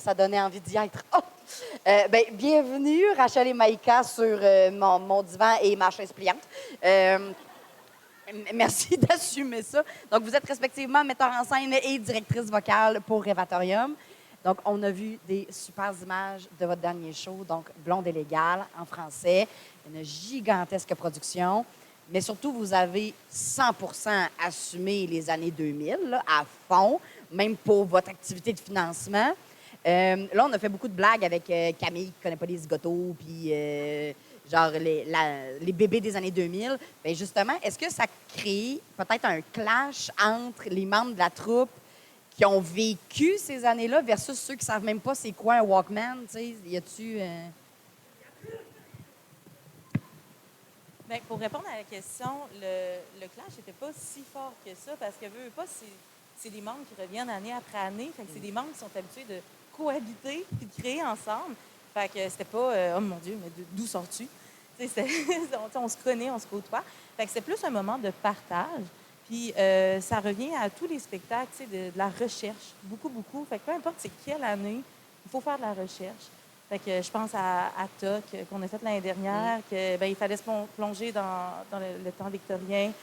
ça donnait envie d'y être. Oh! Bienvenue, Rachel et Maïka, sur mon divan et ma chaise pliante. Merci d'assumer ça. Donc, vous êtes respectivement metteur en scène et directrice vocale pour Révatorium. Donc, on a vu des super images de votre dernier show, donc Blonde et légale en français, une gigantesque production. Mais surtout, vous avez 100 assumé les années 2000 là, à fond, même pour votre activité de financement. Là, on a fait beaucoup de blagues avec Camille qui ne connaît pas les zigotos, puis genre les bébés des années 2000. Bien, justement, est-ce que ça crée peut-être un clash entre les membres de la troupe qui ont vécu ces années-là versus ceux qui ne savent même pas c'est quoi un Walkman? Tu sais, y a-tu... Bien, pour répondre à la question, le clash n'était pas si fort que ça parce que, veux pas, c'est des membres qui reviennent année après année. Fait que c'est des membres qui sont habitués de cohabiter puis de créer ensemble. Fait que c'était pas, oh mon Dieu, mais d'où sors-tu? Tu sais, on se connaît, on se côtoie. Fait que c'est plus un moment de partage. Puis ça revient à tous les spectacles, tu sais, de la recherche. Beaucoup, beaucoup. Fait que peu importe c'est quelle année, il faut faire de la recherche. Fait que je pense à TOC qu'on a fait l'année dernière, que il fallait se plonger dans le temps victorien,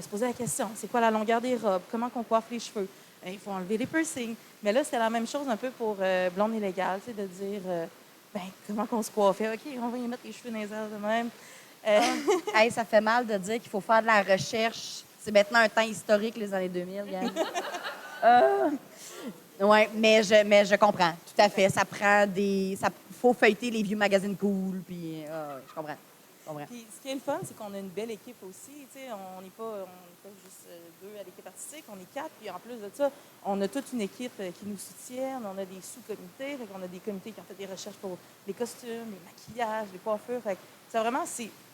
se poser la question, c'est quoi la longueur des robes, comment qu'on coiffe les cheveux, il faut enlever les piercings. Mais là, c'était la même chose un peu pour Blonde et légale, de dire comment qu'on se coiffait, OK, on va y mettre les cheveux dans les airs de même. Hey, ça fait mal de dire qu'il faut faire de la recherche. C'est maintenant un temps historique, les années 2000, gang. Oui, mais je comprends, tout à fait. Ça prend des... Ça faut feuilleter les vieux magazines cool, puis je comprends. Puis, ce qui est le fun, c'est qu'on a une belle équipe aussi. On n'est pas juste deux à l'équipe artistique, on est quatre. Puis en plus de ça, on a toute une équipe qui nous soutient. On a des sous-comités. On a des comités qui ont fait des recherches pour les costumes, les maquillages, les coiffures. C'est vraiment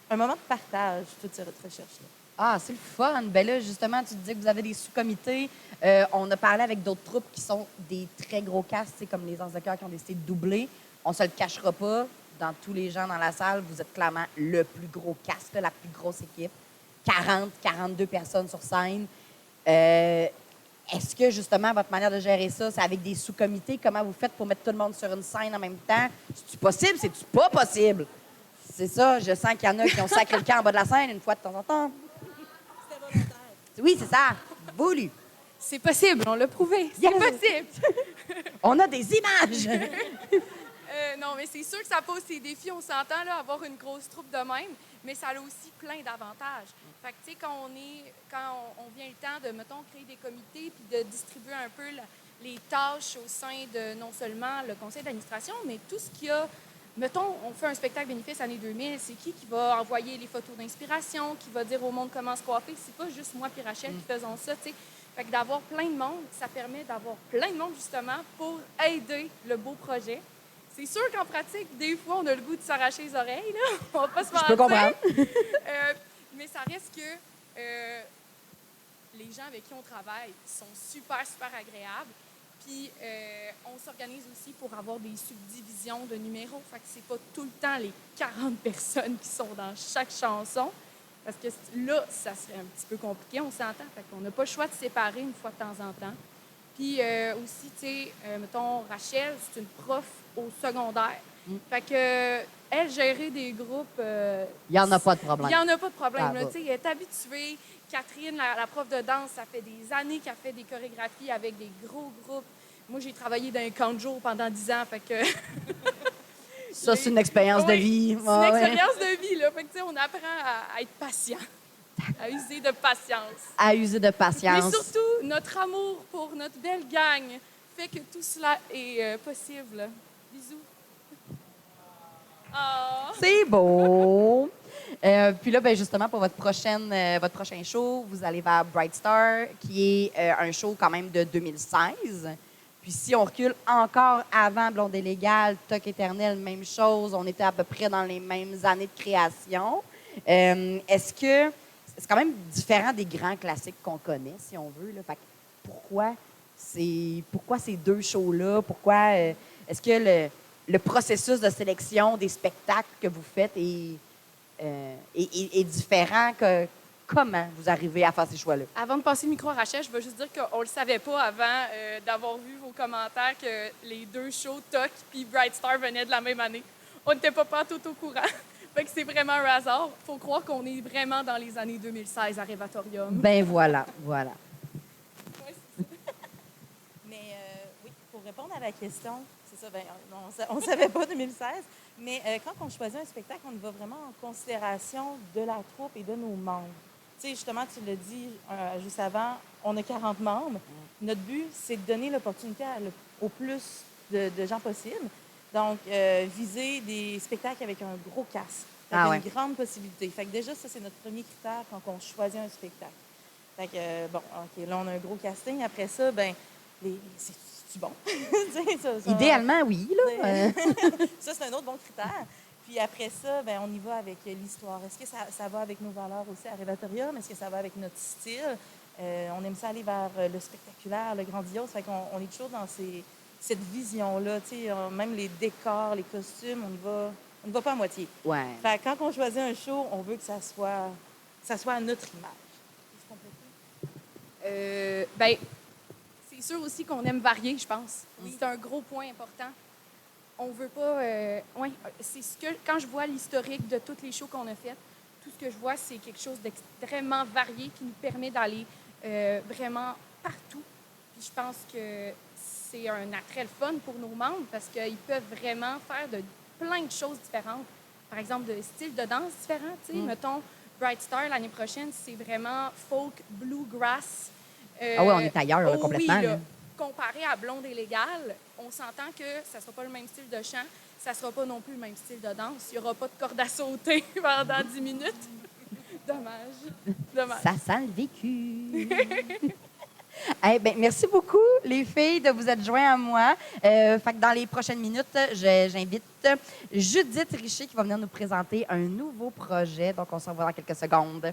un moment de partage, toute cette recherche-là. Ah, c'est le fun. Ben là, justement, tu disais que vous avez des sous-comités. On a parlé avec d'autres troupes qui sont des très gros castes, comme les Anses de cœur qui ont décidé de doubler. On se le cachera pas. Dans tous les gens dans la salle, vous êtes clairement le plus gros cast, la plus grosse équipe. 40, 42 personnes sur scène. Est-ce que, justement, votre manière de gérer ça, c'est avec des sous-comités? Comment vous faites pour mettre tout le monde sur une scène en même temps? C'est-tu possible? C'est-tu pas possible? C'est ça. Je sens qu'il y en a qui ont sacré le camp en bas de la scène une fois de temps en temps. C'était volontaire. Oui, c'est ça. Voulu. C'est possible, on l'a prouvé. C'est possible. On a des images. Non, mais c'est sûr que ça pose ses défis. On s'entend, là, avoir une grosse troupe de même, mais ça a aussi plein d'avantages. Fait que, tu sais, quand on vient le temps de, mettons, créer des comités puis de distribuer un peu les tâches au sein de non seulement le conseil d'administration, mais tout ce qu'il y a. Mettons, on fait un spectacle bénéfice année 2000, c'est qui va envoyer les photos d'inspiration, qui va dire au monde comment se coiffer? C'est pas juste moi et Rachel qui faisons ça, tu sais. Fait que d'avoir plein de monde, ça permet d'avoir plein de monde, justement, pour aider le beau projet. C'est sûr qu'en pratique, des fois, on a le goût de s'arracher les oreilles, là. On va pas se mentir. Je peux comprendre. Mais ça reste que les gens avec qui on travaille sont super, super agréables. Puis, on s'organise aussi pour avoir des subdivisions de numéros. Fait que c'est pas tout le temps les 40 personnes qui sont dans chaque chanson. Parce que là, ça serait un petit peu compliqué, on s'entend. Fait qu'on n'a pas le choix de séparer une fois de temps en temps. Puis aussi, tu sais, mettons, Rachel, c'est une prof au secondaire. Fait que elle, gérer des groupes... Il n'y en a pas de problème. Il n'y en a pas de problème. Ah, Tu sais, elle est habituée. Catherine, la prof de danse, ça fait des années qu'elle fait des chorégraphies avec des gros groupes. Moi, j'ai travaillé dans un camp de jour pendant 10 ans, fait que... Ça, c'est une expérience de vie. C'est une expérience de vie, là. Fait que, tu sais, on apprend à être patient, à user de patience. À user de patience. Mais surtout, notre amour pour notre belle gang fait que tout cela est possible. Bisous. Oh. C'est beau. Puis là, ben justement, pour votre prochain show, vous allez vers Bright Star, qui est un show quand même de 2016. Puis si on recule encore avant Blonde et légale, Toc éternel, même chose. On était à peu près dans les mêmes années de création. Est-ce que c'est quand même différent des grands classiques qu'on connaît, si on veut, là? Fait que pourquoi ces deux shows-là? Pourquoi est-ce que le processus de sélection des spectacles que vous faites est différent comment vous arrivez à faire ces choix-là? Avant de passer le micro à Rachel, je veux juste dire qu'on ne le savait pas avant d'avoir vu vos commentaires que les deux shows, Toc puis Bright Star, venaient de la même année. On n'était pas tout au courant. Fait que c'est vraiment un hasard. Il faut croire qu'on est vraiment dans les années 2016 à Révatorium. Ben voilà. Ouais, Mais oui, pour répondre à la question, c'est ça, on ne savait pas 2016, mais quand on choisit un spectacle, on y va vraiment en considération de la troupe et de nos membres. Tu sais, justement, tu l'as dit juste avant, on a 40 membres. Notre but, c'est de donner l'opportunité au plus de gens possible. Donc, viser des spectacles avec un gros cast. Une grande possibilité. Fait que déjà, ça, c'est notre premier critère quand on choisit un spectacle. Fait que, bon, OK, là, on a un gros casting. Après ça, c'est bon. Idéalement, oui. Là. Ça, c'est un autre bon critère. Puis après ça, on y va avec l'histoire. Est-ce que ça va avec nos valeurs aussi à Révatorium? Est-ce que ça va avec notre style? On aime ça aller vers le spectaculaire, le grandiose. Fait qu'on on est toujours dans cette vision-là. Même les décors, les costumes, on ne va pas à moitié. Ouais. Fait que quand on choisit un show, on veut que ça soit à notre image. C'est sûr aussi qu'on aime varier, je pense. Oui. C'est un gros point important. On veut pas... c'est ce que... Quand je vois l'historique de tous les shows qu'on a fait, tout ce que je vois, c'est quelque chose d'extrêmement varié qui nous permet d'aller vraiment partout. Puis je pense que c'est un attrait le fun pour nos membres parce qu'ils peuvent vraiment faire plein de choses différentes. Par exemple, de styles de danse différents. Mettons, Bright Star, l'année prochaine, c'est vraiment folk, bluegrass. Oui, on est ailleurs là, complètement. Oui, là. Comparé à Blonde et Légale, on s'entend que ça ne sera pas le même style de chant, ça ne sera pas non plus le même style de danse. Il n'y aura pas de corde à sauter pendant 10 minutes. Dommage. Ça sent le vécu. Merci beaucoup, les filles, de vous être joints à moi. Fait que dans les prochaines minutes, j'invite Judith Richer qui va venir nous présenter un nouveau projet. Donc, on se revoit dans quelques secondes.